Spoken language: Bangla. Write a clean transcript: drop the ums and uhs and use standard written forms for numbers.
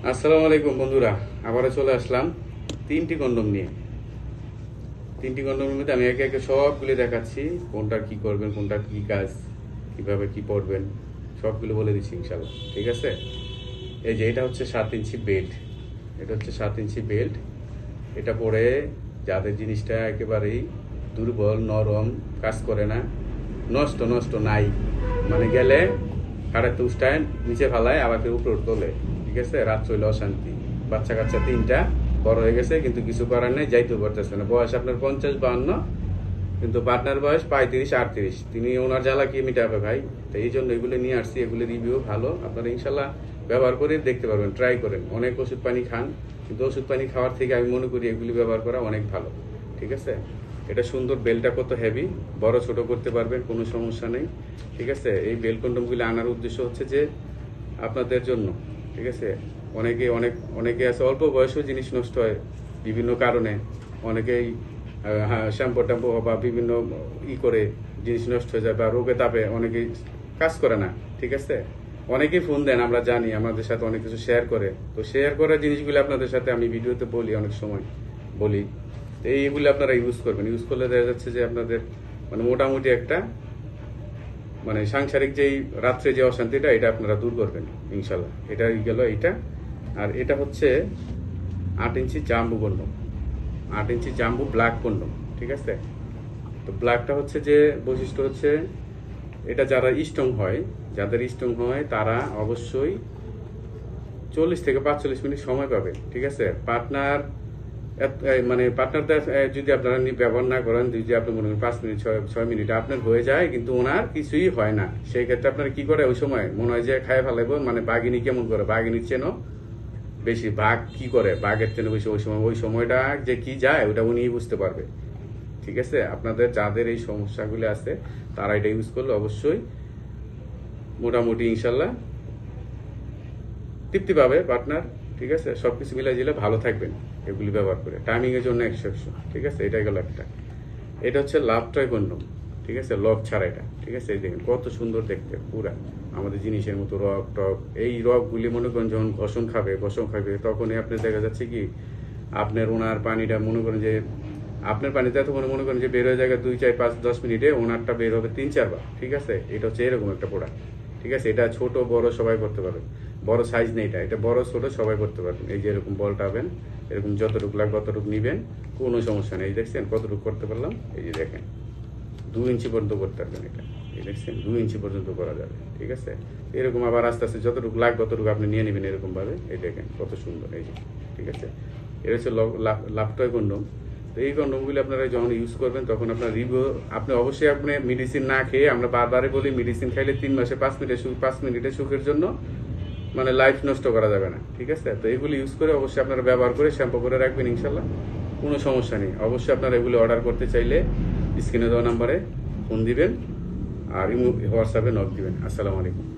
আসসালামু আলাইকুম বন্ধুরা, আবারও চলে আসলাম তিনটি কন্ডম নিয়ে। তিনটি কন্ডমের মধ্যে আমি একে একে সবগুলো দেখাচ্ছি, কোনটা কি করবেন, কোনটা কি কাজ, কিভাবে কি পড়বেন, সবগুলো বলে দিচ্ছি ইনশাল্লাহ। ঠিক আছে? এই যে এটা হচ্ছে 7 ইঞ্চি বেল্ট। এটা হচ্ছে 7 ইঞ্চি বেল্ট। এটা পরে যাদের জিনিসটা একেবারেই দুর্বল, নরম, কাজ করে না, নষ্ট নষ্ট নাই, মানে গেলে কাটাতে উষ্টায় নিচে ফালায় আবার ফের উপরে তোলে। ঠিক আছে? রাত চলে অশান্তি, বাচ্চা কাচ্চা তিনটা, বড় হয়ে গেছে কিন্তু কিছু করার নেই, যাইতেও পারতেছে না। বয়স আপনার 50-52, কিন্তু পার্টনার বয়স 35-38। তিনি ওনার জ্বালা কি মিটাবে ভাই? তো এই জন্য এগুলো নিয়ে আসছি। এগুলো রিভিউ ভালো, আপনারা ইনশাল্লাহ ব্যবহার করে দেখতে পারবেন, ট্রাই করেন। অনেক ওষুধ পানি খান, কিন্তু ওষুধ পানি খাওয়ার থেকে আমি মনে করি এগুলি ব্যবহার করা অনেক ভালো। ঠিক আছে? এটা সুন্দর, বেলটা কত হেভি, বড় ছোট করতে পারবেন, কোনো সমস্যা নেই। ঠিক আছে? এই বেল কন্ডমগুলি আনার উদ্দেশ্য হচ্ছে যে আপনাদের জন্য। ঠিক আছে? অনেকে আছে অল্প বয়সেও জিনিস নষ্ট হয় বিভিন্ন কারণে। অনেকেই শ্যাম্পু ট্যাম্পু বা বিভিন্ন করে জিনিস নষ্ট হয়ে যায়, বা রোগে তাপে অনেকেই কাজ করে না। ঠিক আছে? অনেকেই ফোন দেন, আমরা জানি, আমাদের সাথে অনেক কিছু শেয়ার করে। তো শেয়ার করা জিনিসগুলো আপনাদের সাথে আমি ভিডিওতে বলি, অনেক সময় বলি। তো এইগুলো আপনারা ইউজ করবেন। ইউজ করলে দেখা যাচ্ছে যে আপনাদের মানে মোটামুটি একটা মানে সাংসারিক যেই রাত্রে যে অশান্তিটা, এটা আপনারা দূর করবেন ইনশাল্লাহ। এটা গেল এইটা। আর এটা হচ্ছে 8 ইঞ্চি জাম্বু কন্ডম, 8 ইঞ্চি জাম্বু ব্ল্যাক কন্ডম। ঠিক আছে? তো ব্ল্যাকটা হচ্ছে যে বৈশিষ্ট্য হচ্ছে, এটা যারা স্ট্রং হয়, যাদের স্ট্রং হয় তারা অবশ্যই 40 থেকে 45 মিনিট সময় পাবে। ঠিক আছে? পার্টনার মানে পার্টনারদের যদি আপনারা ব্যবহার না করেন, যদি আপনি মনে করেন 5 মিনিট 6 মিনিট আপনার হয়ে যায়, কিন্তু ওনার কিছুই হয় না, সেই ক্ষেত্রে আপনার কি করে, ওই সময় মনে হয় যে খায় ফেলাইব। মানে বাঘিনী কেমন করে, বাঘিনীর চেনো বেশি, বাঘ কি করে বাঘের চেনো বেশি, ওই সময়টা যে কি যায় ওটা উনি বুঝতে পারবে। ঠিক আছে? আপনাদের যাদের এই সমস্যাগুলি আছে তারা এটা ইউজ করলে অবশ্যই মোটামুটি ইনশাল্লাহ তৃপ্তি পাবে পার্টনার। ঠিক আছে? সবকিছু মিলাই দিলে ভালো থাকবেন এগুলি ব্যবহার করে, টাইমিং এর জন্য 100-100। ঠিক আছে? এটাই গেল একটা। এটা হচ্ছে লাভ টয় কন্ডম। ঠিক আছে? লক ছাড়া এটা। ঠিক আছে? এই দেখেন কত সুন্দর দেখতে, পুরা আমাদের জিনিসের মতো রক টক। এই রকগুলি মনে করেন যখন ঘষণ খাবে তখনই আপনি দেখা যাচ্ছে কি আপনার ওনার পানিটা মনে করেন যে আপনার পানিতে এত মনে করেন যে বের হয়ে যায় 2 4 5 10 মিনিটে, ওনারটা বের হবে 3 4 বার। ঠিক আছে? এটা হচ্ছে এরকম একটা প্রোডাক্ট। ঠিক আছে? এটা ছোট বড় সবাই করতে পারবে, বড় সাইজ নেই, এটা বড় ছোট সবাই করতে পারবেন। এই যে এরকম বলটা হবেন, এরকম যতটুকু লাগবে ততটুকু নিবেন, কোনো সমস্যা নেই। দেখছেন কতটুকু করতে পারলাম? এই যে দেখেন 2 ইঞ্চি পর্যন্ত করতে পারবেন এটা। এই দেখছেন 2 ইঞ্চি পর্যন্ত করা যাবে। ঠিক আছে? এরকম আবার আস্তে আস্তে যতটুকু লাগবে ততটুকু আপনি নিয়ে নেবেন এরকম ভাবে। এই দেখেন কত সুন্দর, এই যে। ঠিক আছে? এটা হচ্ছে লাভটয় কন্ডম। তো এই কন্ডমগুলি আপনারা যখন ইউজ করবেন তখন আপনার রিভিউ, আপনি অবশ্যই আপনি মেডিসিন না খেয়ে, আমরা বারবারই বলি মেডিসিন খাইলে 3 মাসে 5 মিনিটে সুখের জন্য, মানে লাইফ নষ্ট করা যাবে না। ঠিক আছে? তো এগুলি ইউজ করে অবশ্যই আপনারা ব্যবহার করে শ্যাম্পু করে রাখবেন ইনশাল্লাহ, কোনো সমস্যা নেই। অবশ্যই আপনারা এগুলি অর্ডার করতে চাইলে স্ক্রিনে দেওয়া নাম্বারে ফোন দিবেন আর হোয়াটসঅ্যাপে নক দিবেন। আসসালামু আলাইকুম।